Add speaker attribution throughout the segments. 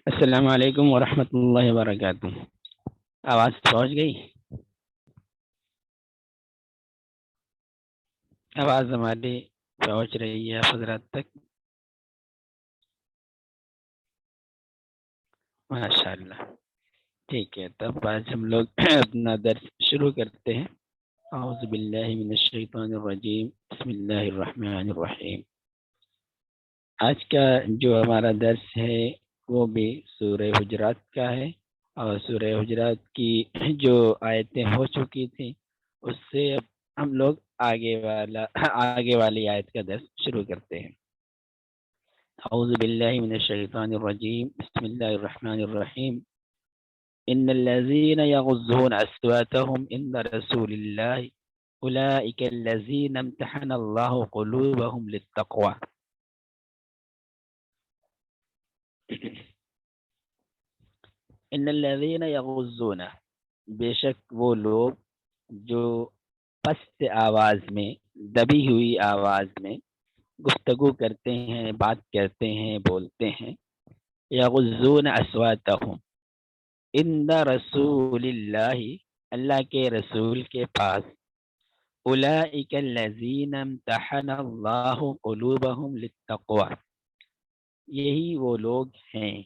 Speaker 1: السلام علیکم ورحمۃ اللہ وبرکاتہ۔ آواز پہنچ گئی؟ آواز ہماری پہنچ رہی ہے حضرات تک؟ ماشاء اللہ، ٹھیک ہے۔ تب آج ہم لوگ اپنا درس شروع کرتے ہیں۔ اعوذ باللہ من الشیطان الرجیم، بسم اللہ الرحمن الرحیم۔ آج کا جو ہمارا درس ہے وہ بھی سورہ حجرات کا ہے، اور سورہ حجرات کی جو آیتیں ہو چکی تھیں اس سے اب ہم لوگ آگے والی آیت کا درس شروع کرتے ہیں۔ اعوذ باللہ من الشیطان الرجیم، بسم اللہ الرحمن الرحیم۔ ان الذين يغضون اصواتهم عند رسول الله اولئك الذين امتحن الله قلوبهم للتقوى۔ ان الذين يغضون، بے شک وہ لوگ جو پست آواز میں، دبی ہوئی آواز میں گفتگو کرتے ہیں، بات کرتے ہیں، بولتے ہیں۔ یغضون اصواتهم عند رسول اللہ، اللہ کے رسول کے پاس۔ اولئک الذین امتحن اللہ قلوبهم للتقوى، یہی وہ لوگ ہیں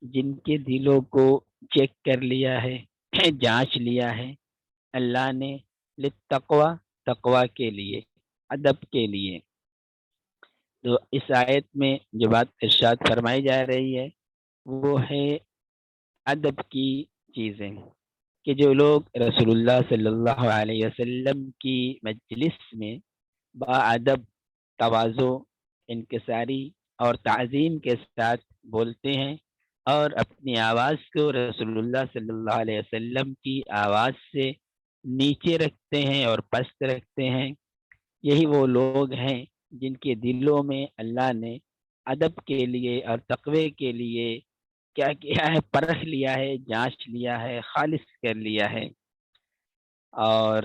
Speaker 1: جن کے دلوں کو چیک کر لیا ہے، جانچ لیا ہے اللہ نے، للتقوى، تقوی کے لیے، ادب کے لیے۔ تو اس آیت میں جو بات ارشاد فرمائی جا رہی ہے وہ ہے ادب کی چیزیں، کہ جو لوگ رسول اللہ صلی اللہ علیہ وسلم کی مجلس میں باادب، تواضع، انکساری اور تعظیم کے ساتھ بولتے ہیں، اور اپنی آواز کو رسول اللہ صلی اللہ علیہ وسلم کی آواز سے نیچے رکھتے ہیں اور پست رکھتے ہیں، یہی وہ لوگ ہیں جن کے دلوں میں اللہ نے ادب کے لیے اور تقوی کے لیے کیا کیا ہے، پرکھ لیا ہے، جانچ لیا ہے، خالص کر لیا ہے۔ اور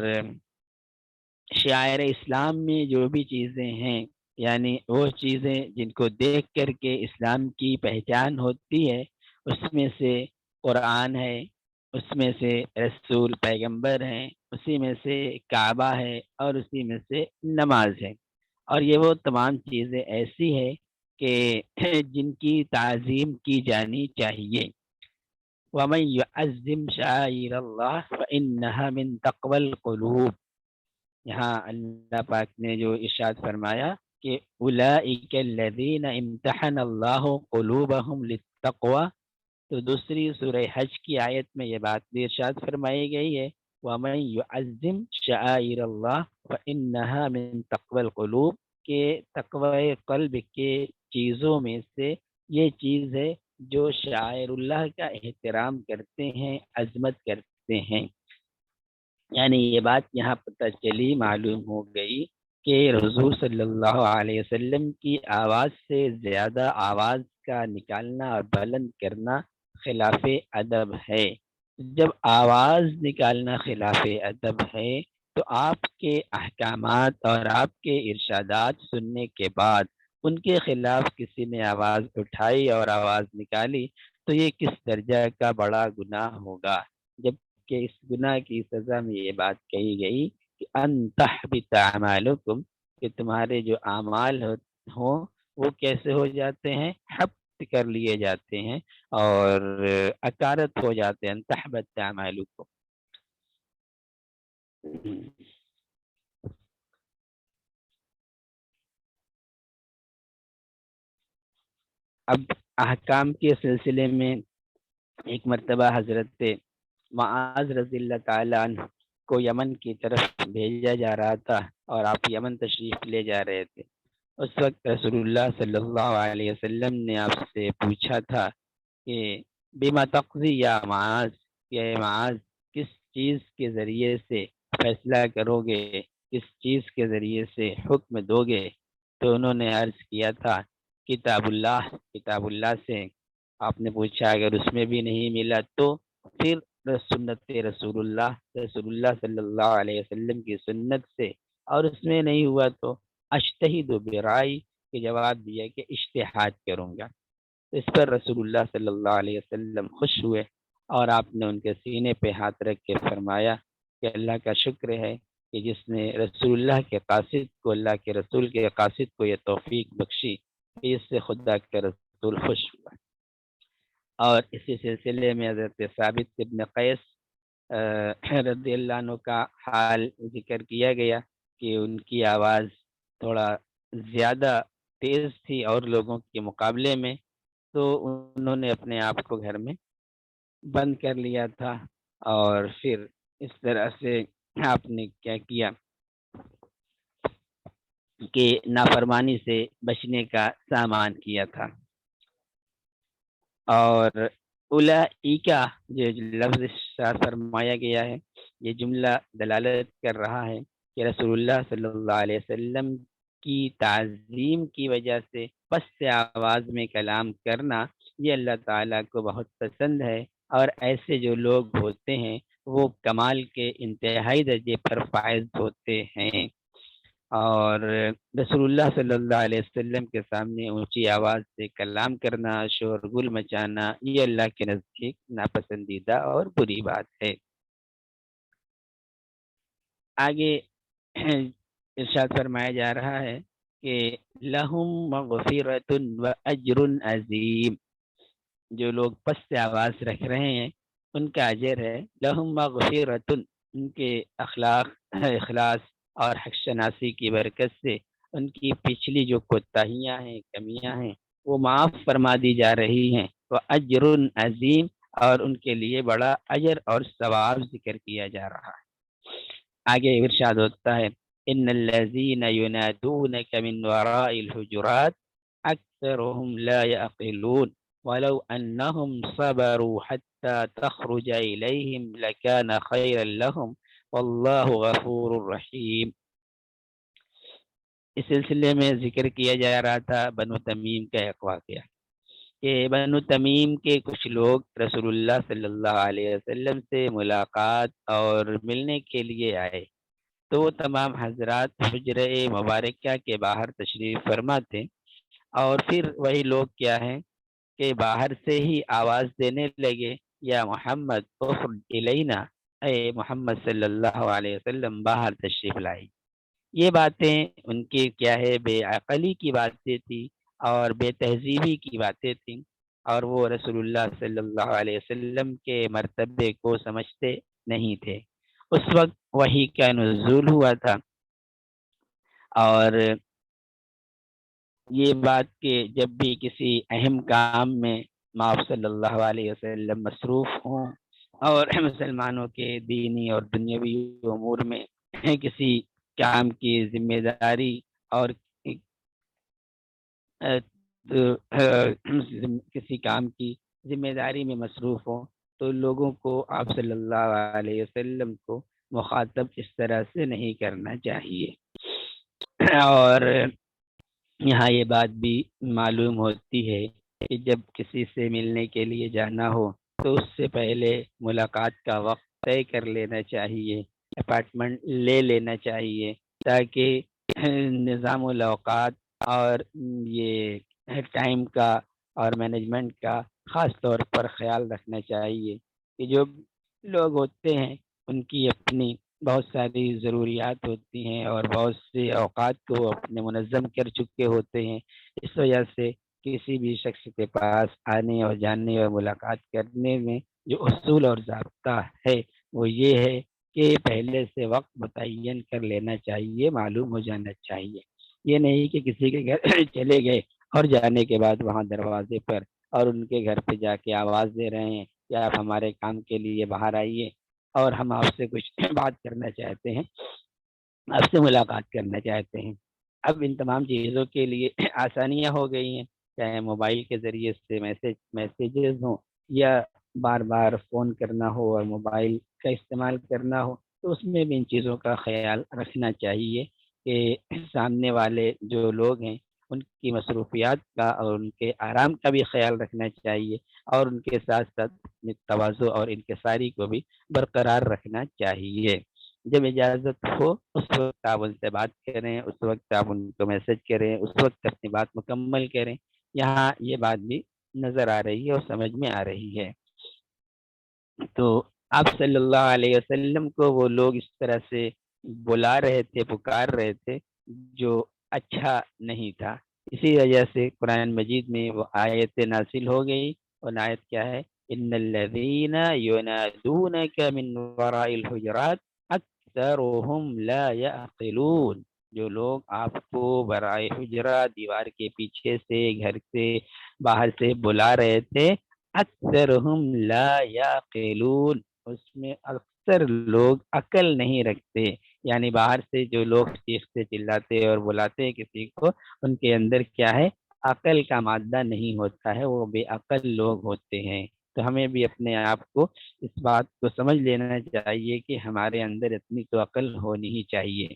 Speaker 1: شاعر اسلام میں جو بھی چیزیں ہیں، یعنی وہ چیزیں جن کو دیکھ کر کے اسلام کی پہچان ہوتی ہے، اس میں سے قرآن ہے، اس میں سے رسول پیغمبر ہیں، اسی میں سے کعبہ ہے، اور اسی میں سے نماز ہے۔ اور یہ وہ تمام چیزیں ایسی ہے کہ جن کی تعظیم کی جانی چاہیے۔ وَمَن يُعَظِّمْ شَعَائِرَ اللَّهِ فَإِنَّهَا مِن تَقْوَى الْقُلُوبِ، یہاں اللہ پاک نے جو ارشاد فرمایا کہ اولئک الذین امتحن اللہ قلوبہم للتقوی، تو دوسری سورہ حج کی آیت میں یہ بات بھی ارشاد فرمائی گئی ہے، وَمَن يُعَظِّمْ شَعَائِرَ اللَّهِ فَإِنَّهَا مِن تَقْوَى الْقُلُوبِ، کہ تقوی قلب کے چیزوں میں سے یہ چیز ہے جو شاعر اللہ کا احترام کرتے ہیں، عظمت کرتے ہیں۔ یعنی یہ بات یہاں پتہ چلی، معلوم ہو گئی کہ حضور صلی اللہ علیہ وسلم کی آواز سے زیادہ آواز کا نکالنا اور بلند کرنا خلاف ادب ہے۔ جب آواز نکالنا خلاف ادب ہے تو آپ کے احکامات اور آپ کے ارشادات سننے کے بعد ان کے خلاف کسی نے آواز اٹھائی اور آواز نکالی تو یہ کس درجہ کا بڑا گناہ ہوگا، جب کہ اس گناہ کی سزا میں یہ بات کہی گئی کہ ان تحبط اعمالکم، کہ تمہارے جو اعمال ہوں وہ کیسے ہو جاتے ہیں، حبط کر لیے جاتے ہیں اور اکارت ہو جاتے ہیں، ان تحبط اعمالکم۔ اب احکام کے سلسلے میں ایک مرتبہ حضرت معاذ رضی اللہ تعالیٰ عنہ کو یمن کی طرف بھیجا جا رہا تھا، اور آپ یمن تشریف لے جا رہے تھے۔ اس وقت رسول اللہ صلی اللہ علیہ وسلم نے آپ سے پوچھا تھا کہ بما تقضی یا معاذ، کہ معاذ کس چیز کے ذریعے سے فیصلہ کرو گے، کس چیز کے ذریعے سے حکم دو گے؟ تو انہوں نے عرض کیا تھا کتاب اللہ، کتاب اللہ سے۔ آپ نے پوچھا اگر اس میں بھی نہیں ملا تو پھر سنت رسول اللہ، رسول اللہ صلی اللہ علیہ وسلم کی سنت سے، اور اس میں نہیں ہوا تو اجتہد برائی، کہ جواب دیا کہ اجتہاد کروں گا۔ اس پر رسول اللہ صلی اللہ علیہ وسلم خوش ہوئے اور آپ نے ان کے سینے پہ ہاتھ رکھ کے فرمایا کہ اللہ کا شکر ہے کہ جس نے رسول اللہ کے قاصد کو، اللہ کے رسول کے قاصد کو یہ توفیق بخشی کہ اس سے خدا کے رسول خوش ہوا۔ اور اسی سلسلے میں حضرت ثابت ابن قیس رضی اللہ عنہ کا حال ذکر کیا گیا کہ ان کی آواز تھوڑا زیادہ تیز تھی اور لوگوں کے مقابلے میں، تو انہوں نے اپنے آپ کو گھر میں بند کر لیا تھا، اور پھر اس طرح سے آپ نے کیا کیا کہ نافرمانی سے بچنے کا سامان کیا تھا۔ اور اولئیکا جو لفظ ارشاد فرمایا گیا ہے، یہ جملہ دلالت کر رہا ہے کہ رسول اللہ صلی اللہ علیہ وسلم کی تعظیم کی وجہ سے پست آواز میں کلام کرنا یہ اللہ تعالیٰ کو بہت پسند ہے، اور ایسے جو لوگ ہوتے ہیں وہ کمال کے انتہائی درجے پر فائز ہوتے ہیں۔ اور رسول اللہ صلی اللہ علیہ وسلم کے سامنے اونچی آواز سے کلام کرنا، شور گل مچانا، یہ اللہ کے نزدیک ناپسندیدہ اور بری بات ہے۔ آگے ارشاد فرمایا جا رہا ہے کہ لہم مغفرۃ و اجر عظیم، جو لوگ پست آواز رکھ رہے ہیں ان کا اجر ہے، لہم مغفرۃ، ان کے اخلاص اور حق شناسی کی برکت سے ان کی پچھلی جو کوتاہیاں ہیں، کمیاں ہیں، وہ معاف فرما دی جا رہی ہیں، وہ اجر عظیم، اور ان کے لیے بڑا اجر اور ثواب ذکر کیا جا رہا ہے۔ آگے ارشاد ہوتا ہے ان الذین ینادونک من وراء الحجرات اکثرهم لا يعقلون ولو انهم صبروا حتى تخرج الیہم لکان خیرا لهم واللہ غفور رحیم۔ اس سلسلے میں ذکر کیا جا رہا تھا بنو تمیم کا ایک واقعہ کہ بنو تمیم کے کچھ لوگ رسول اللہ صلی اللہ علیہ وسلم سے ملاقات اور ملنے کے لیے آئے، تو وہ تمام حضرات حجرہ مبارکہ کے باہر تشریف فرما تھے، اور پھر وہی لوگ کیا ہیں کہ باہر سے ہی آواز دینے لگے، یا محمد اخرج الینا، اے محمد صلی اللہ علیہ وسلم باہر تشریف لائی۔ یہ باتیں ان کی کیا ہے، بے عقلی کی باتیں تھی اور بے تہذیبی کی باتیں تھیں، اور وہ رسول اللہ صلی اللہ علیہ وسلم کے مرتبے کو سمجھتے نہیں تھے۔ اس وقت وحی کا نزول ہوا تھا، اور یہ بات کہ جب بھی کسی اہم کام میں آپ صلی اللہ علیہ وسلم مصروف ہوں اور مسلمانوں کے دینی اور دنیاوی امور میں کسی کام کی ذمہ داری اور کسی کام کی ذمہ داری میں مصروف ہوں، تو لوگوں کو آپ صلی اللہ علیہ وسلم کو مخاطب اس طرح سے نہیں کرنا چاہیے۔ اور یہاں یہ بات بھی معلوم ہوتی ہے کہ جب کسی سے ملنے کے لیے جانا ہو تو اس سے پہلے ملاقات کا وقت طے کر لینا چاہیے، اپارٹمنٹ لے لینا چاہیے، تاکہ نظام الاوقات اور یہ ٹائم کا اور مینجمنٹ کا خاص طور پر خیال رکھنا چاہیے کہ جو لوگ ہوتے ہیں ان کی اپنی بہت ساری ضروریات ہوتی ہیں اور بہت سے اوقات کو اپنے منظم کر چکے ہوتے ہیں، اس وجہ سے کسی بھی شخص کے پاس آنے اور جانے اور ملاقات کرنے میں جو اصول اور ضابطہ ہے وہ یہ ہے کہ پہلے سے وقت متعین کر لینا چاہیے، معلوم ہو جانا چاہیے۔ یہ نہیں کہ کسی کے گھر چلے گئے اور جانے کے بعد وہاں دروازے پر اور ان کے گھر پہ جا کے آواز دے رہے ہیں کہ آپ ہمارے کام کے لیے باہر آئیے اور ہم آپ سے کچھ بات کرنا چاہتے ہیں، آپ سے ملاقات کرنا چاہتے ہیں۔ اب ان تمام چیزوں کے لیے آسانیاں ہو گئی ہیں، چاہے موبائل کے ذریعے سے میسیجز ہوں یا بار بار فون کرنا ہو اور موبائل کا استعمال کرنا ہو، تو اس میں بھی ان چیزوں کا خیال رکھنا چاہیے کہ سامنے والے جو لوگ ہیں ان کی مصروفیات کا اور ان کے آرام کا بھی خیال رکھنا چاہیے، اور ان کے ساتھ ساتھ تواضع اور انکساری کو بھی برقرار رکھنا چاہیے۔ جب اجازت ہو اس وقت آپ ان سے بات کریں، اس وقت آپ ان کو میسج کریں، اس وقت اپنی بات مکمل کریں۔ یہاں یہ بات بھی نظر آ رہی ہے اور سمجھ میں آ رہی ہے۔ تو آپ صلی اللہ علیہ وسلم کو وہ لوگ اس طرح سے بلا رہے تھے، پکار رہے تھے، جو اچھا نہیں تھا۔ اسی وجہ سے قرآن مجید میں وہ آیت نازل ہو گئی، اور آیت کیا ہے؟ ان الذین ینادونک من وراء الحجرات اکثرهم لا یعقلون۔ جو لوگ آپ کو برائے حجرہ، دیوار کے پیچھے سے، گھر سے باہر سے بلا رہے تھے، اکثرهم لا یعقلون، اس میں اکثر لوگ عقل نہیں رکھتے۔ یعنی باہر سے جو لوگ چیختے چلاتے اور بلاتے کسی کو، ان کے اندر کیا ہے؟ عقل کا مادہ نہیں ہوتا ہے، وہ بے عقل لوگ ہوتے ہیں۔ تو ہمیں بھی اپنے آپ کو اس بات کو سمجھ لینا چاہیے کہ ہمارے اندر اتنی تو عقل ہونی ہی چاہیے۔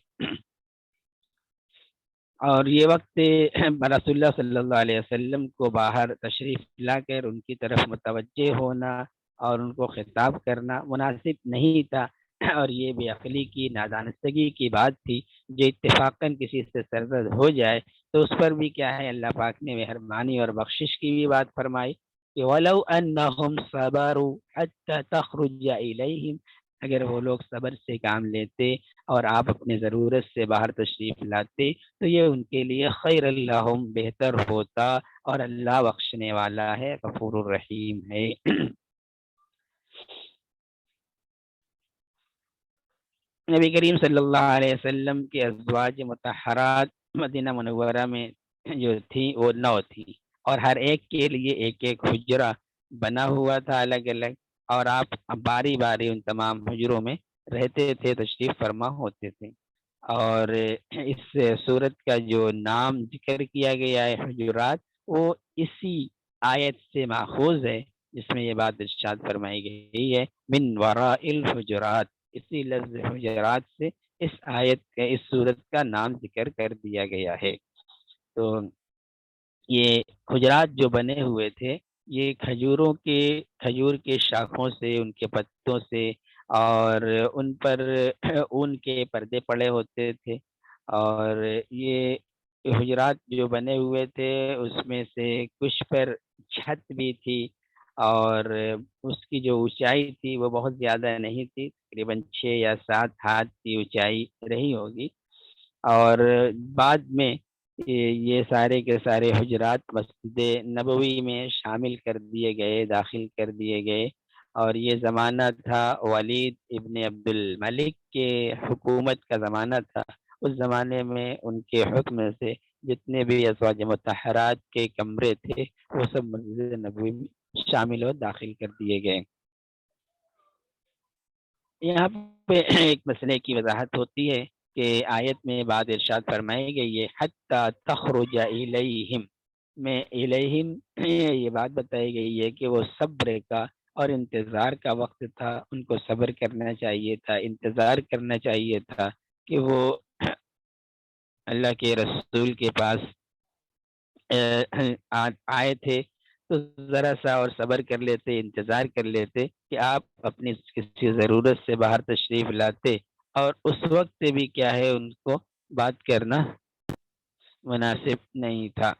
Speaker 1: اور یہ وقت رسول اللہ صلی اللہ علیہ وسلم کو باہر تشریف لا کر ان کی طرف متوجہ ہونا اور ان کو خطاب کرنا مناسب نہیں تھا، اور یہ بے عقلی کی، نادانستگی کی بات تھی۔ جو اتفاقاً کسی سے سرزد ہو جائے تو اس پر بھی کیا ہے، اللہ پاک نے مہربانی اور بخشش کی بھی بات فرمائی کہ وَلَوْ أَنَّهُمْ صَبَرُوا حَتَّى تَخْرُجَ إِلَيْهِمْ، اگر وہ لوگ صبر سے کام لیتے اور آپ اپنی ضرورت سے باہر تشریف لاتے تو یہ ان کے لیے خیر اللہم، بہتر ہوتا، اور اللہ بخشنے والا ہے، غفور الرحیم ہے۔ نبی کریم صلی اللہ علیہ وسلم کے ازواج مطہرات مدینہ منورہ میں جو تھی وہ 9 تھی، اور ہر ایک کے لیے ایک ایک حجرہ بنا ہوا تھا الگ الگ، اور آپ باری باری ان تمام حجروں میں رہتے تھے، تشریف فرما ہوتے تھے۔ اور اس صورت کا جو نام ذکر کیا گیا ہے حجرات، وہ اسی آیت سے ماخوذ ہے جس میں یہ بات ارشاد فرمائی گئی ہے، من وراء الحجرات۔ اسی لفظ حجرات سے اس آیت کا، اس صورت کا نام ذکر کر دیا گیا ہے۔ تو یہ حجرات جو بنے ہوئے تھے، یہ کھجور کے شاخوں سے، ان کے پتوں سے، اور ان پر اون کے پردے پڑے ہوتے تھے۔ اور یہ حجرات جو بنے ہوئے تھے اس میں سے کچھ پر چھت بھی تھی، اور اس کی جو اونچائی تھی وہ بہت زیادہ نہیں تھی، تقریباً 6 یا 7 ہاتھ کی اونچائی رہی ہوگی۔ اور بعد میں یہ سارے کے سارے حجرات مسجد نبوی میں شامل کر دیے گئے، داخل کر دیے گئے۔ اور یہ زمانہ تھا ولید ابن عبد الملک کے حکومت کا زمانہ تھا۔ اس زمانے میں ان کے حکم سے جتنے بھی ازواج مطہرات کے کمرے تھے وہ سب مسجد نبوی میں شامل اور داخل کر دیے گئے۔ یہاں پہ ایک مسئلے کی وضاحت ہوتی ہے کہ آیت میں بعد ارشاد فرمائی گئی ہے حتی تخرج الیہم، میں الیہم یہ بات بتائی گئی ہے کہ وہ صبر کا اور انتظار کا وقت تھا، ان کو صبر کرنا چاہیے تھا، انتظار کرنا چاہیے تھا کہ وہ اللہ کے رسول کے پاس آئے تھے، تو ذرا سا اور صبر کر لیتے، انتظار کر لیتے کہ آپ اپنی کسی ضرورت سے باہر تشریف لاتے، اور اس وقت سے بھی کیا ہے ان کو بات کرنا مناسب نہیں تھا۔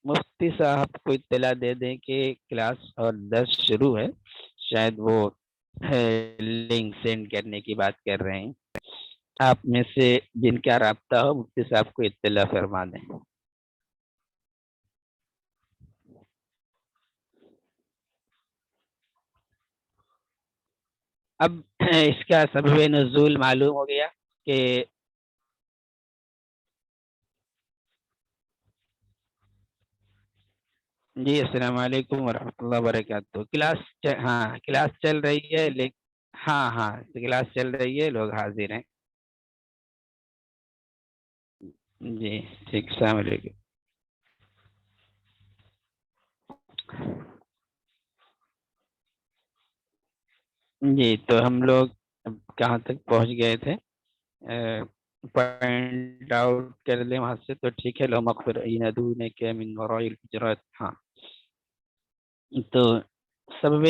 Speaker 1: مفتی صاحب کو اطلاع دے دیں کہ کلاس اور درس شروع ہے، شاید وہ لنک سینڈ کرنے کی بات کر رہے ہیں۔ آپ میں سے جن کا رابطہ ہو مفتی صاحب کو اطلاع فرما دیں۔ اب اس کا سبب نزول معلوم ہو گیا کہ جی السلام علیکم ورحمۃ اللہ وبرکاتہ۔ ہاں کلاس چل رہی ہے، لیکن ہاں ہاں کلاس چل رہی ہے، لوگ حاضر ہیں۔ جی ٹھیک، السلام علیکم۔ جی تو ہم لوگ کہاں تک پہنچ گئے تھے؟ پوائنٹ آؤٹ کر لیں وہاں سے تو ٹھیک ہے۔ لو مغفر دون کے من وراء الحجرات، ہاں۔ تو سبب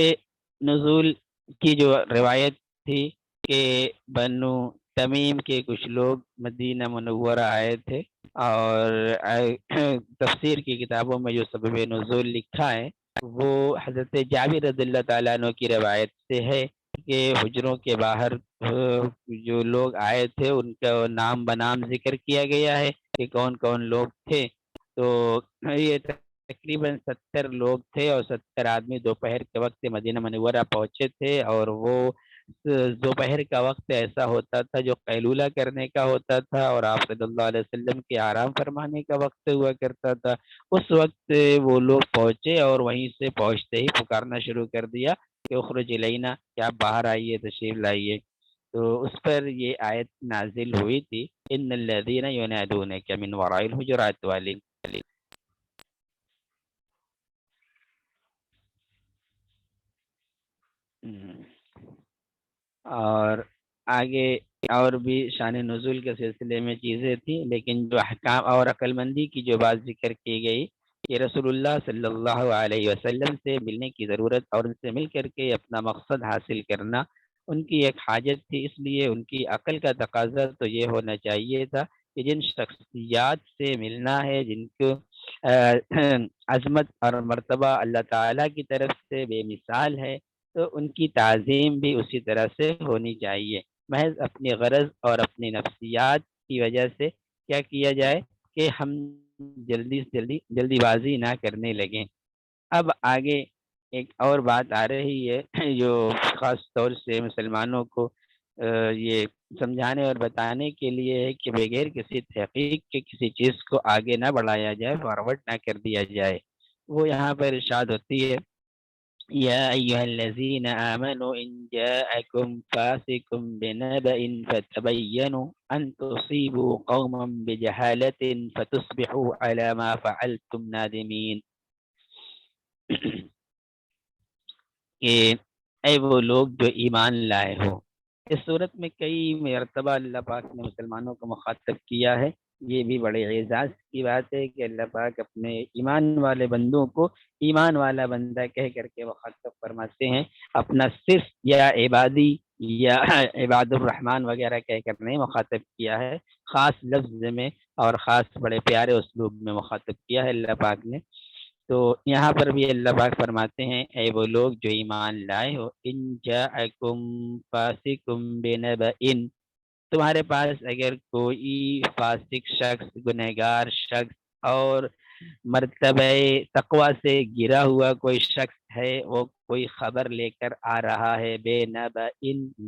Speaker 1: نزول کی جو روایت تھی کہ بنو تمیم کے کچھ لوگ مدینہ منورہ آئے تھے، اور تفسیر کی کتابوں میں جو سبب نزول لکھا ہے وہ حضرت جابر رضی اللہ تعالیٰ عنہ کی روایت سے ہے کہ حجروں کے باہر جو لوگ آئے تھے ان کا نام بنام ذکر کیا گیا ہے کہ کون کون لوگ تھے. تو یہ تقریباً 70 لوگ تھے، اور 70 آدمی دوپہر کے وقت مدینہ منورہ پہنچے تھے، اور وہ دوپہر کا وقت ایسا ہوتا تھا جو قیلولہ کرنے کا ہوتا تھا، اور آپ صلی اللہ علیہ وسلم کے آرام فرمانے کا وقت ہوا کرتا تھا. اس وقت وہ لوگ پہنچے، اور وہیں سے پہنچتے ہی پکارنا شروع کر دیا کہ اخرج الینا، کہ آپ باہر آئیے، تشریف لائیے. تو اس پر یہ آیت نازل ہوئی تھی، ان الذین ینادونک من وراء الحجرات والی. اور آگے اور بھی شان نزول کے سلسلے میں چیزیں تھیں، لیکن جو احکام اور عقل مندی کی جو بات ذکر کی گئی کہ رسول اللہ صلی اللہ علیہ وسلم سے ملنے کی ضرورت، اور ان سے مل کر کے اپنا مقصد حاصل کرنا ان کی ایک حاجت تھی. اس لیے ان کی عقل کا تقاضا تو یہ ہونا چاہیے تھا کہ جن شخصیات سے ملنا ہے، جن کو عظمت اور مرتبہ اللہ تعالیٰ کی طرف سے بے مثال ہے، تو ان کی تعظیم بھی اسی طرح سے ہونی چاہیے. محض اپنی غرض اور اپنی نفسیات کی وجہ سے کیا کیا جائے کہ ہم جلدی سے جلدی بازی نہ کرنے لگیں. اب آگے ایک اور بات آ رہی ہے جو خاص طور سے مسلمانوں کو یہ سمجھانے اور بتانے کے لیے ہے کہ بغیر کسی تحقیق کے کسی چیز کو آگے نہ بڑھایا جائے، فارورڈ نہ کر دیا جائے. وہ یہاں پر ارشاد ہوتی ہے، یا ایہا الذین آمنوا ان جاءکم فاسق بنبأ فتبینوا ان تصیبوا قوما بجہالة فتصبحوا علی ما فعلتم نادمین. کہ اے وہ لوگ جو ایمان لائے ہو. اس صورت میں کئی مرتبہ اللہ پاک نے مسلمانوں کو مخاطب کیا ہے. یہ بھی بڑے اعزاز کی بات ہے کہ اللہ پاک اپنے ایمان والے بندوں کو ایمان والا بندہ کہہ کر کے مخاطب فرماتے ہیں. اپنا صرف یا عبادی یا عباد الرحمن وغیرہ کہہ کر نہیں مخاطب کیا ہے، خاص لفظ میں اور خاص بڑے پیارے اسلوب میں مخاطب کیا ہے اللہ پاک نے. تو یہاں پر بھی اللہ پاک فرماتے ہیں، اے وہ لوگ جو ایمان لائے ہو، ان جاءکم فاسقم بنبأ، تمہارے پاس اگر کوئی فاسق شخص، گنہگار شخص اور مرتبہ تقوی سے گرا ہوا کوئی شخص ہے، وہ کوئی خبر لے کر آ رہا ہے. بے نبأ،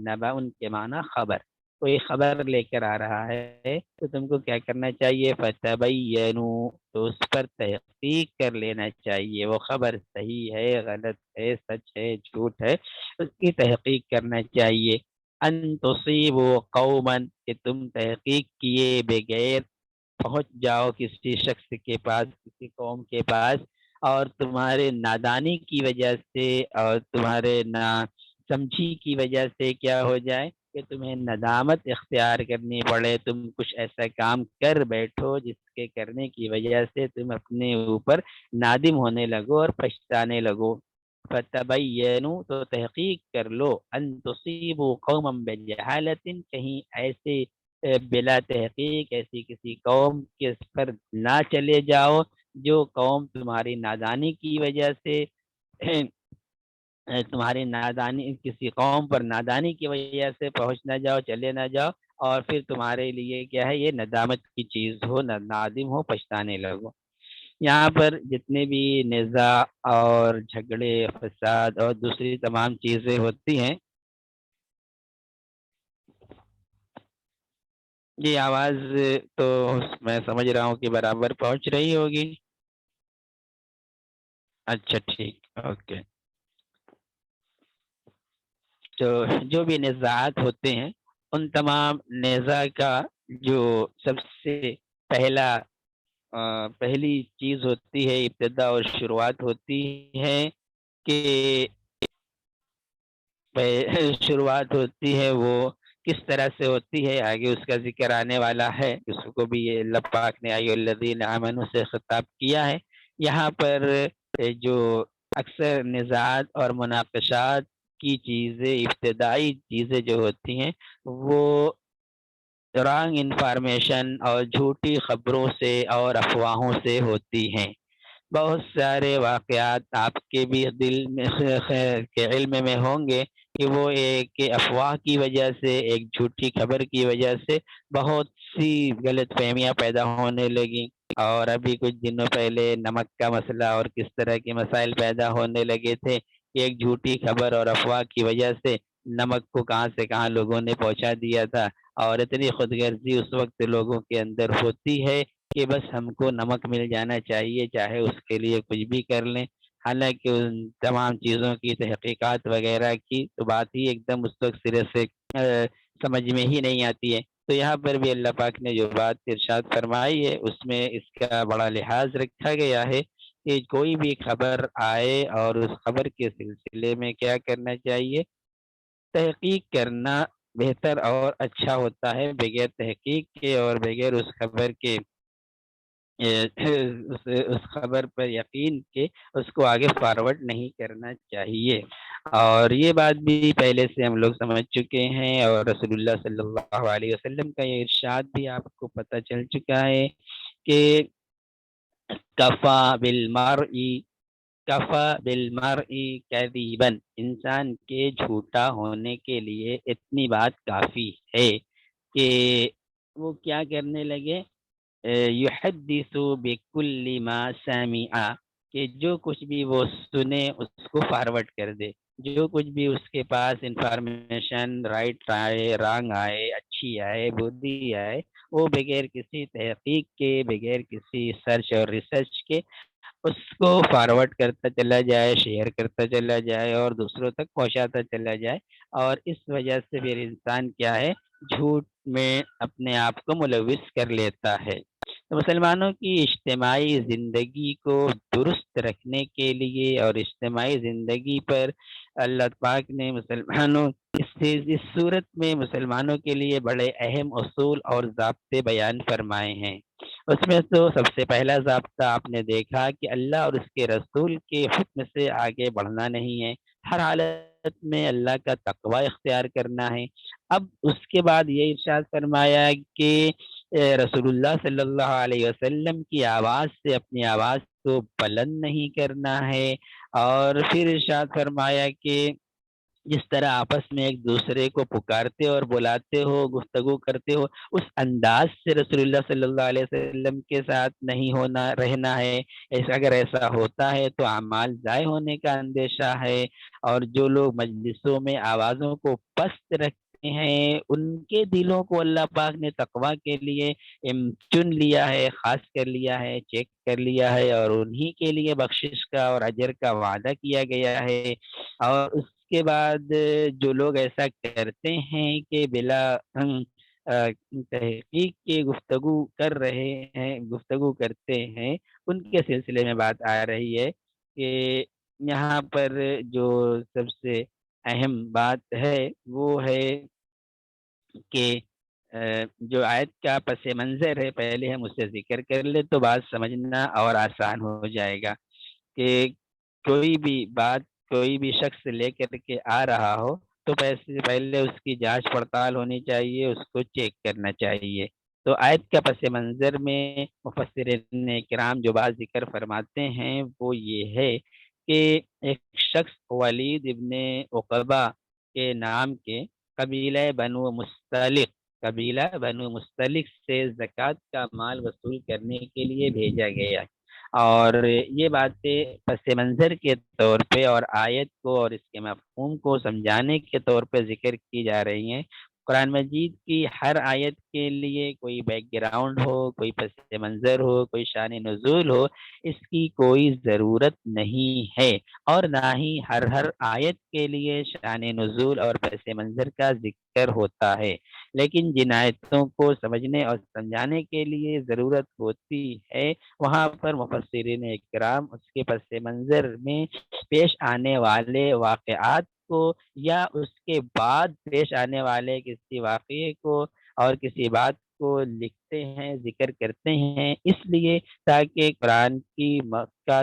Speaker 1: نبأ کے معنی خبر، کوئی خبر لے کر آ رہا ہے تو تم کو کیا کرنا چاہیے؟ فتبینوا، تو اس پر تحقیق کر لینا چاہیے. وہ خبر صحیح ہے، غلط ہے، سچ ہے، جھوٹ ہے، اس کی تحقیق کرنا چاہیے. ان تصیبوا قوما، کہ تم تحقیق کیے بغیر پہنچ جاؤ کسی شخص کے پاس، کسی قوم کے پاس، اور تمہارے نادانی کی وجہ سے اور تمہارے نا سمجھی کی وجہ سے کیا ہو جائے کہ تمہیں ندامت اختیار کرنی پڑے. تم کچھ ایسا کام کر بیٹھو جس کے کرنے کی وجہ سے تم اپنے اوپر نادم ہونے لگو اور پچھتانے لگو. فتبینوا، تو تحقیق کر لو، ان تصیبوا قوما بجہالت، کہیں ایسے بلا تحقیق ایسی کسی قوم کے پر نہ چلے جاؤ جو قوم تمہاری نادانی کی وجہ سے تمہاری نادانی، کسی قوم پر نادانی کی وجہ سے پہنچ نہ جاؤ، چلے نہ جاؤ، اور پھر تمہارے لیے کیا ہے، یہ ندامت کی چیز ہو، نادم ہو، پچھتانے لگو. یہاں پر جتنے بھی نزاع اور جھگڑے، فساد اور دوسری تمام چیزیں ہوتی ہیں، یہ آواز تو میں سمجھ رہا ہوں کہ برابر پہنچ رہی ہوگی. اچھا ٹھیک، اوکے. تو جو بھی نزاعات ہوتے ہیں، ان تمام نزاع کا جو سب سے پہلا پہلی چیز ہوتی ہے، ابتدا اور شروعات ہوتی ہے کہ شروعات ہوتی ہے وہ کس طرح سے ہوتی ہے، آگے اس کا ذکر آنے والا ہے. اس کو بھی یہ اللہ پاک نے ایھا الذین آمنوا سے خطاب کیا ہے. یہاں پر جو اکثر نزاعات اور مناقشات کی چیزیں، ابتدائی چیزیں جو ہوتی ہیں وہ رانگ انفارمیشن اور جھوٹی خبروں سے اور افواہوں سے ہوتی ہیں۔ بہت سارے واقعات آپ کے بھی دل میں کے علم میں ہوں گے کہ وہ ایک افواہ کی وجہ سے، ایک جھوٹی خبر کی وجہ سے بہت سی غلط فہمیاں پیدا ہونے لگیں۔ اور ابھی کچھ دنوں پہلے نمک کا مسئلہ اور کس طرح کے مسائل پیدا ہونے لگے تھے کہ ایک جھوٹی خبر اور افواہ کی وجہ سے نمک کو کہاں سے کہاں لوگوں نے پہنچا دیا تھا۔ اور اتنی خود غرضی اس وقت لوگوں کے اندر ہوتی ہے کہ بس ہم کو نمک مل جانا چاہیے، چاہے اس کے لیے کچھ بھی کر لیں۔ حالانکہ ان تمام چیزوں کی تحقیقات وغیرہ کی تو بات ہی ایک دم اس وقت سرے سے سمجھ میں ہی نہیں آتی ہے۔ تو یہاں پر بھی اللہ پاک نے جو بات ارشاد فرمائی ہے اس میں اس کا بڑا لحاظ رکھا گیا ہے کہ کوئی بھی خبر آئے اور اس خبر کے سلسلے میں کیا کرنا چاہیے، تحقیق کرنا بہتر اور اچھا ہوتا ہے۔ بغیر تحقیق کے اور بغیر اس خبر کے اس خبر پر یقین کے اس کو آگے فارورڈ نہیں کرنا چاہیے۔ اور یہ بات بھی پہلے سے ہم لوگ سمجھ چکے ہیں، اور رسول اللہ صلی اللہ علیہ وسلم کا یہ ارشاد بھی آپ کو پتہ چل چکا ہے کہ کفا بالمرء کفا بالمرء کذبا، انسان کے جھوٹا ہونے کے لیے اتنی بات کافی ہے کہ وہ کیا کرنے لگے، یحدث بکل ما سمع، کہ جو کچھ بھی وہ سنے اس کو فارورڈ کر دے، جو کچھ بھی اس کے پاس انفارمیشن رائٹ آئے، رانگ آئے، اچھی آئے، بری آئے، وہ بغیر کسی تحقیق کے، بغیر کسی سرچ اور ریسرچ کے اس کو فارورڈ کرتا چلا جائے، شیئر کرتا چلا جائے اور دوسروں تک پہنچاتا چلا جائے۔ اور اس وجہ سے پھر انسان کیا ہے، جھوٹ میں اپنے آپ کو ملوث کر لیتا ہے۔ تو مسلمانوں کی اجتماعی زندگی کو درست رکھنے کے لیے اور اجتماعی زندگی پر اللہ پاک نے مسلمانوں اس صورت میں مسلمانوں کے لیے بڑے اہم اصول اور ضابطے بیان فرمائے ہیں۔ اس میں تو سب سے پہلا ضابطہ آپ نے دیکھا کہ اللہ اور اس کے رسول کے حکم سے آگے بڑھنا نہیں ہے، ہر حالت میں اللہ کا تقوی اختیار کرنا ہے۔ اب اس کے بعد یہ ارشاد فرمایا کہ رسول اللہ صلی اللہ علیہ وسلم کی آواز سے اپنی آواز کو بلند نہیں کرنا ہے۔ اور پھر ارشاد فرمایا کہ جس طرح آپس میں ایک دوسرے کو پکارتے اور بلاتے ہو، گفتگو کرتے ہو، اس انداز سے رسول اللہ صلی اللہ علیہ وسلم کے ساتھ نہیں ہونا رہنا ہے۔ اگر ایسا ہوتا ہے تو اعمال ضائع ہونے کا اندیشہ ہے۔ اور جو لوگ مجلسوں میں آوازوں کو پست رکھتے ہیں ان کے دلوں کو اللہ پاک نے تقوی کے لیے چن لیا ہے، خاص کر لیا ہے، چیک کر لیا ہے، اور انہی کے لیے بخشش کا اور اجر کا وعدہ کیا گیا ہے۔ اور اس کے بعد جو لوگ ایسا کرتے ہیں کہ بلا تحقیق کے گفتگو کر رہے ہیں، گفتگو کرتے ہیں، ان کے سلسلے میں بات آ رہی ہے کہ یہاں پر جو سب سے اہم بات ہے وہ ہے کہ جو آیت کا پس منظر ہے پہلے ہم اسے ذکر کر لیں تو بات سمجھنا اور آسان ہو جائے گا کہ کوئی بھی بات کوئی بھی شخص لے کر کے آ رہا ہو تو پہلے اس کی جانچ پڑتال ہونی چاہیے، اس کو چیک کرنا چاہیے۔ تو آیت کا پس منظر میں مفسرین کرام جو بات ذکر فرماتے ہیں وہ یہ ہے کہ ایک شخص ولید ابن عقبہ کے نام کے قبیلہ بنو مستلق سے زکوٰۃ کا مال وصول کرنے کے لیے بھیجا گیا۔ اور یہ باتیں پس منظر کے طور پہ اور آیت کو اور اس کے مفہوم کو سمجھانے کے طور پہ ذکر کی جا رہی ہیں۔ قرآن مجید کی ہر آیت کے لیے کوئی بیک گراؤنڈ ہو، کوئی پس منظر ہو، کوئی شان نزول ہو، اس کی کوئی ضرورت نہیں ہے، اور نہ ہی ہر آیت کے لیے شان نزول اور پس منظر کا ذکر ہوتا ہے۔ لیکن جن آیتوں کو سمجھنے اور سمجھانے کے لیے ضرورت ہوتی ہے وہاں پر مفسرین اکرام اس کے پس منظر میں پیش آنے والے واقعات کو یا اس کے بعد پیش آنے والے کسی واقعے کو اور کسی بات کو لکھتے ہیں، ذکر کرتے ہیں، اس لیے تاکہ قرآن کی کا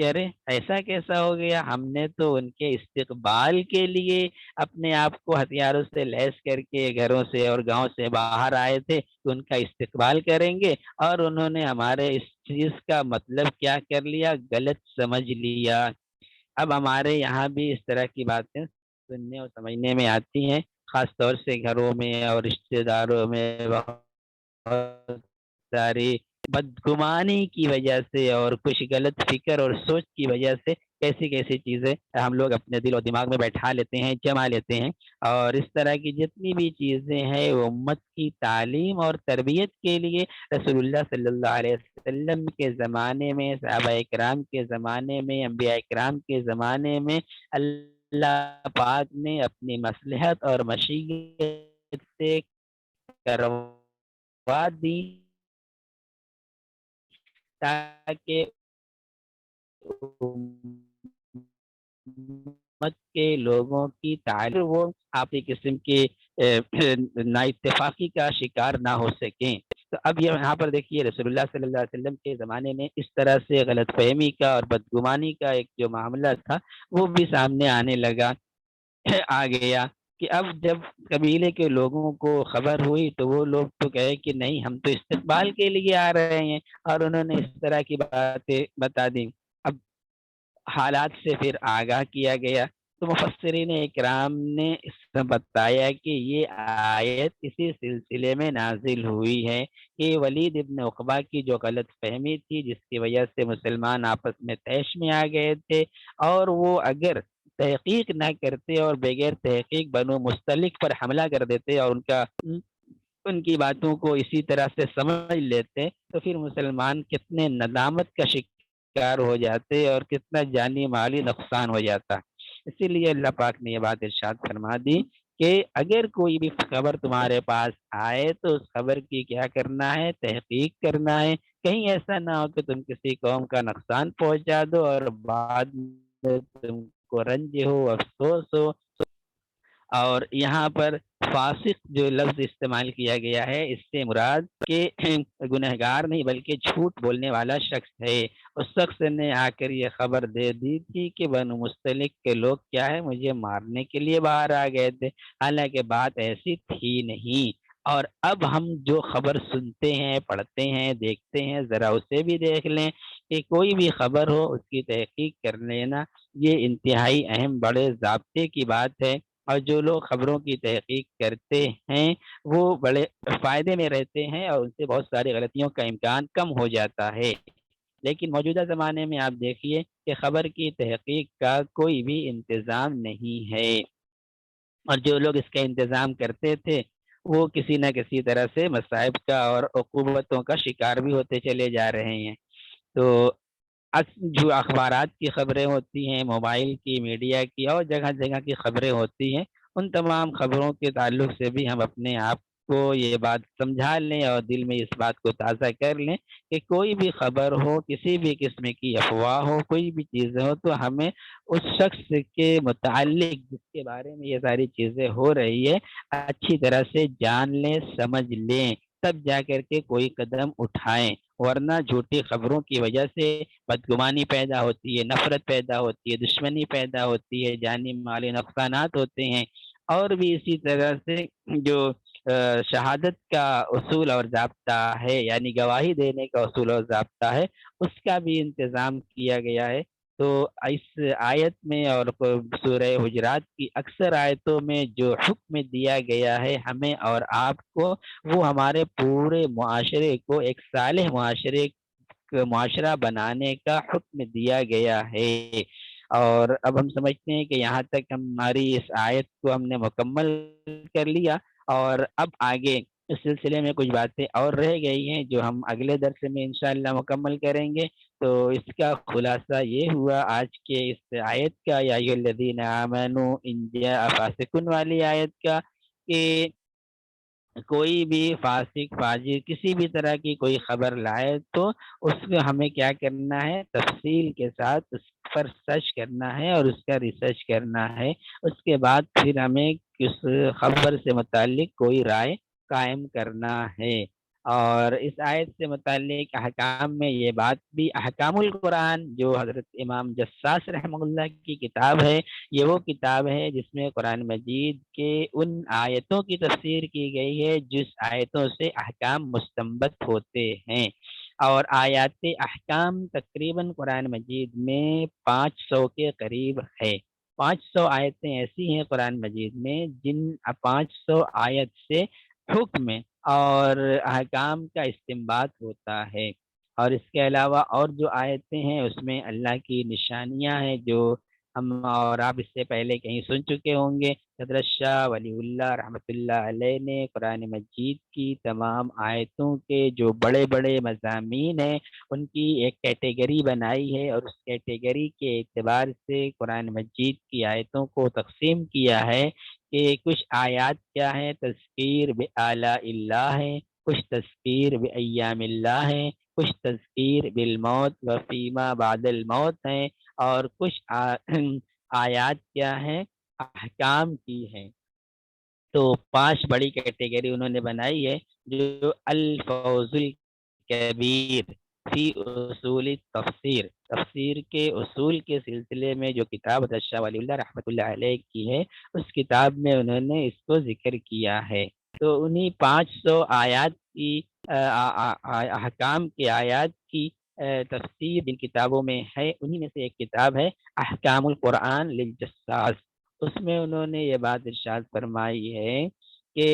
Speaker 1: کہ ارے ایسا کیسا ہو گیا، ہم نے تو ان کے استقبال کے لیے اپنے آپ کو ہتھیاروں سے لیس کر کے گھروں سے اور گاؤں سے باہر آئے تھے کہ ان کا استقبال کریں گے، اور انہوں نے ہمارے اس چیز کا مطلب کیا کر لیا، غلط سمجھ لیا۔ اب ہمارے یہاں بھی اس طرح کی باتیں سننے اور سمجھنے میں آتی ہیں، خاص طور سے گھروں میں اور رشتہ داروں میں بہت ساری بدگمانی کی وجہ سے اور کچھ غلط فکر اور سوچ کی وجہ سے کیسی کیسی چیزیں ہم لوگ اپنے دل و دماغ میں بیٹھا لیتے ہیں، جما لیتے ہیں، اور اس طرح کی جتنی بھی چیزیں ہیں وہ امت کی تعلیم اور تربیت کے لیے رسول اللہ صلی اللہ علیہ وسلم کے زمانے میں، صحابہ کرام کے زمانے میں، انبیاء کرام کے زمانے میں اللہ پاک نے اپنی مصلحت اور مشیت سے کروا دی، تاکہ امت کے لوگوں کی تعلیم وہ آپسی قسم کی نا اتفاقی کا شکار نہ ہو سکیں۔ تو اب یہاں پر دیکھیے رسول اللہ صلی اللہ علیہ وسلم کے زمانے میں اس طرح سے غلط فہمی کا اور بدگمانی کا ایک جو معاملہ تھا وہ بھی سامنے آنے لگا، آ گیا کہ اب جب قبیلے کے لوگوں کو خبر ہوئی تو وہ لوگ تو کہے کہ نہیں ہم تو استقبال کے لیے آ رہے ہیں، اور انہوں نے اس طرح کی باتیں بتا دی۔ اب حالات سے پھر آگاہ کیا گیا تو مفسرین اکرام نے اس میں بتایا کہ یہ آیت اسی سلسلے میں نازل ہوئی ہے کہ ولید ابن عقبہ کی جو غلط فہمی تھی جس کی وجہ سے مسلمان آپس میں طیش میں آ گئے تھے، اور وہ اگر تحقیق نہ کرتے اور بغیر تحقیق بنو مستلق پر حملہ کر دیتے اور ان کی باتوں کو اسی طرح سے سمجھ لیتے تو پھر مسلمان کتنے ندامت کا شکار ہو جاتے اور کتنا جانی مالی نقصان ہو جاتا۔ اسی لیے اللہ پاک نے یہ بات ارشاد فرما دی کہ اگر کوئی بھی خبر تمہارے پاس آئے تو اس خبر کی کیا کرنا ہے، تحقیق کرنا ہے، کہیں ایسا نہ ہو کہ تم کسی قوم کا نقصان پہنچا دو اور بعد میں تم کو رنج ہو، افسوس ہو۔ اور یہاں پر فاسق جو لفظ استعمال کیا گیا ہے اس سے مراد کہ گنہگار نہیں بلکہ جھوٹ بولنے والا شخص ہے۔ اس شخص نے آ کر یہ خبر دے دی تھی کہ بنو مستلق کے لوگ کیا ہے مجھے مارنے کے لیے باہر آ گئے تھے، حالانکہ بات ایسی تھی نہیں۔ اور اب ہم جو خبر سنتے ہیں، پڑھتے ہیں، دیکھتے ہیں، ذرا اسے بھی دیکھ لیں کہ کوئی بھی خبر ہو اس کی تحقیق کر لینا یہ انتہائی اہم بڑے ضابطے کی بات ہے، اور جو لوگ خبروں کی تحقیق کرتے ہیں وہ بڑے فائدے میں رہتے ہیں اور ان سے بہت ساری غلطیوں کا امکان کم ہو جاتا ہے۔ لیکن موجودہ زمانے میں آپ دیکھیے کہ خبر کی تحقیق کا کوئی بھی انتظام نہیں ہے، اور جو لوگ اس کا انتظام کرتے تھے وہ کسی نہ کسی طرح سے مصائب کا اور عقوبتوں کا شکار بھی ہوتے چلے جا رہے ہیں۔ تو جو اخبارات کی خبریں ہوتی ہیں، موبائل کی، میڈیا کی اور جگہ جگہ کی خبریں ہوتی ہیں، ان تمام خبروں کے تعلق سے بھی ہم اپنے آپ کو یہ بات سمجھا لیں اور دل میں اس بات کو تازہ کر لیں کہ کوئی بھی خبر ہو، کسی بھی قسم کی افواہ ہو، کوئی بھی چیزیں ہو تو ہمیں اس شخص کے متعلق جس کے بارے میں یہ ساری چیزیں ہو رہی ہے اچھی طرح سے جان لیں، سمجھ لیں، تب جا کر کے کوئی قدم اٹھائیں، ورنہ جھوٹی خبروں کی وجہ سے بدگمانی پیدا ہوتی ہے، نفرت پیدا ہوتی ہے، دشمنی پیدا ہوتی ہے، جانی مالی نقصانات ہوتے ہیں، اور بھی اسی طرح سے جو شہادت کا اصول اور ضابطہ ہے یعنی گواہی دینے کا اصول اور ضابطہ ہے اس کا بھی انتظام کیا گیا ہے۔ تو اس آیت میں اور سورہ حجرات کی اکثر آیتوں میں جو حکم دیا گیا ہے ہمیں اور آپ کو، وہ ہمارے پورے معاشرے کو ایک صالح معاشرہ بنانے کا حکم دیا گیا ہے۔ اور اب ہم سمجھتے ہیں کہ یہاں تک ہماری اس آیت کو ہم نے مکمل کر لیا، اور اب آگے اس سلسلے میں کچھ باتیں اور رہ گئی ہیں جو ہم اگلے درس میں انشاءاللہ مکمل کریں گے۔ تو اس کا خلاصہ یہ ہوا آج کے اس آیت کا، یا ایھا الذین آمنوا ان جاء فاسق والی آیت کا، کہ کوئی بھی فاسق فاجر کسی بھی طرح کی کوئی خبر لائے تو اس میں ہمیں کیا کرنا ہے، تفصیل کے ساتھ اس پر سرچ کرنا ہے اور اس کا ریسرچ کرنا ہے، اس کے بعد پھر ہمیں اس خبر سے متعلق کوئی رائے قائم کرنا ہے۔ اور اس آیت سے متعلق احکام میں یہ بات بھی، احکام القرآن جو حضرت امام جساس رحمہ اللہ کی کتاب ہے، یہ وہ کتاب ہے جس میں قرآن مجید کے ان آیتوں کی تفسیر کی گئی ہے جس آیتوں سے احکام مستنبط ہوتے ہیں، اور آیات احکام تقریباً قرآن مجید میں 500 کے قریب ہے۔ 500 آیتیں ایسی ہیں قرآن مجید میں جن 500 آیت سے حکم اور احکام کا استنباط ہوتا ہے، اور اس کے علاوہ اور جو آیتیں ہیں اس میں اللہ کی نشانیاں ہیں جو ہم اور آپ اس سے پہلے کہیں سن چکے ہوں گے۔ حضرت شاہ ولی اللہ رحمۃ اللہ علیہ نے قرآن مجید کی تمام آیتوں کے جو بڑے بڑے مضامین ہیں ان کی ایک کیٹیگری بنائی ہے، اور اس کیٹیگری کے اعتبار سے قرآن مجید کی آیتوں کو تقسیم کیا ہے کہ کچھ آیات کیا ہیں، تذکیر بآلاء اللہ ہے، کچھ تذکیر بایام اللہ ہے، کچھ تذکیر بالموت و فیما بعد الموت ہیں، اور کچھ آیات کیا ہیں، احکام کی ہیں۔ تو 5 بڑی کیٹیگری انہوں نے بنائی ہے، جو الفوز الکبیر فی اصول تفسیر، تفسیر کے اصول کے سلسلے میں جو کتاب حضرت شاہ ولی اللہ رحمۃ اللہ علیہ کی ہے، اس کتاب میں انہوں نے اس کو ذکر کیا ہے۔ تو انہی 500 آیات کی احکام کے آیات کی تفسیر ان کتابوں میں ہے، انہی میں سے ایک کتاب ہے احکام القرآن للجساس۔ اس میں انہوں نے یہ بات ارشاد فرمائی ہے کہ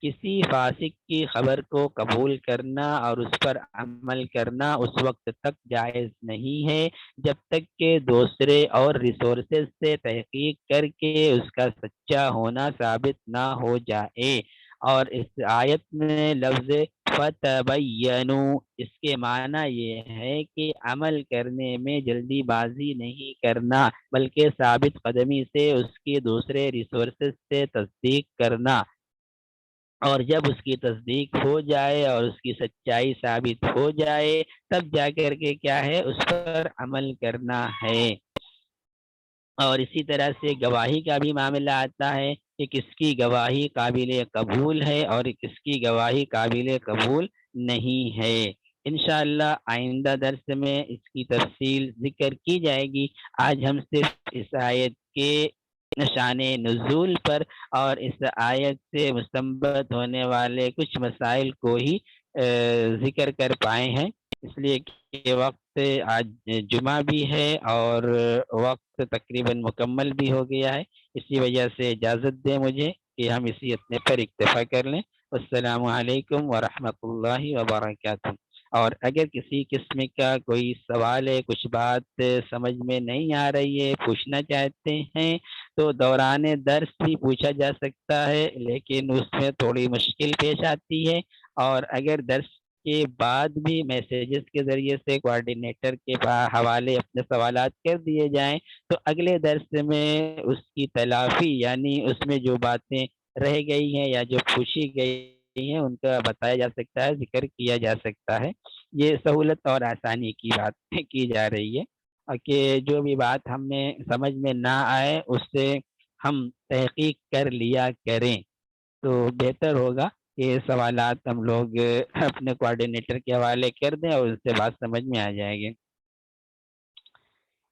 Speaker 1: کسی فاسق کی خبر کو قبول کرنا اور اس پر عمل کرنا اس وقت تک جائز نہیں ہے جب تک کہ دوسرے اور ریسورسز سے تحقیق کر کے اس کا سچا ہونا ثابت نہ ہو جائے۔ اور اس آیت میں لفظ فتبینوا، اس کے معنی یہ ہے کہ عمل کرنے میں جلدی بازی نہیں کرنا، بلکہ ثابت قدمی سے اس کی دوسرے ریسورسز سے تصدیق کرنا، اور جب اس کی تصدیق ہو جائے اور اس کی سچائی ثابت ہو جائے تب جا کر کے کیا ہے، اس پر عمل کرنا ہے۔ اور اسی طرح سے گواہی کا بھی معاملہ آتا ہے کہ کس کی گواہی قابل قبول ہے اور کس کی گواہی قابل قبول نہیں ہے۔ انشاءاللہ آئندہ درس میں اس کی تفصیل ذکر کی جائے گی۔ آج ہم صرف اس آیت کے شان نزول پر اور اس آیت سے مستنبط ہونے والے کچھ مسائل کو ہی ذکر کر پائے ہیں، اس لیے کہ وقت آج جمعہ بھی ہے اور وقت تقریباً مکمل بھی ہو گیا ہے، اسی وجہ سے اجازت دیں مجھے کہ ہم اسی اتنے پر اکتفا کر لیں۔ السلام علیکم ورحمۃ اللہ وبرکاتہ۔ اور اگر کسی قسم کا کوئی سوال ہے، کچھ بات سمجھ میں نہیں آ رہی ہے، پوچھنا چاہتے ہیں تو دوران درس بھی پوچھا جا سکتا ہے، لیکن اس میں تھوڑی مشکل پیش آتی ہے، اور اگر درس کے بعد بھی میسیجز کے ذریعے سے کوآرڈینیٹر کے حوالے اپنے سوالات کر دیے جائیں تو اگلے درس میں اس کی تلافی، یعنی اس میں جو باتیں رہ گئی ہیں یا جو پوچھی گئی ہیں ان کا بتایا جا سکتا ہے، ذکر کیا جا سکتا ہے۔ یہ سہولت اور آسانی کی بات کی جا رہی ہے، اور کہ جو بھی بات ہم نے سمجھ میں نہ آئے اس سے ہم تحقیق کر لیا کریں تو بہتر ہوگا کہ سوالات ہم لوگ اپنے کوآرڈینیٹر کے حوالے کر دیں اور اس سے بات سمجھ میں آ جائے گی۔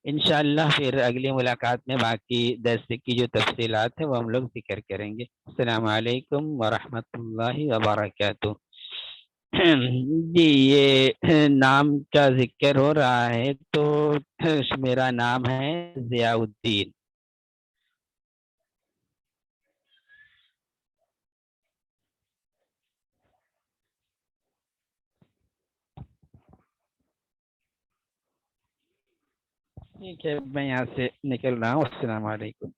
Speaker 1: انشاءاللہ پھر اگلی ملاقات میں باقی درس کی جو تفصیلات ہیں وہ ہم لوگ ذکر کریں گے۔ السلام علیکم ورحمۃ اللہ وبرکاتہ۔ جی، یہ نام کا ذکر ہو رہا ہے تو میرا نام ہے ضیاء الدین۔ ٹھیک ہے، میں یہاں سے نکل رہا ہوں۔ السلام علیکم۔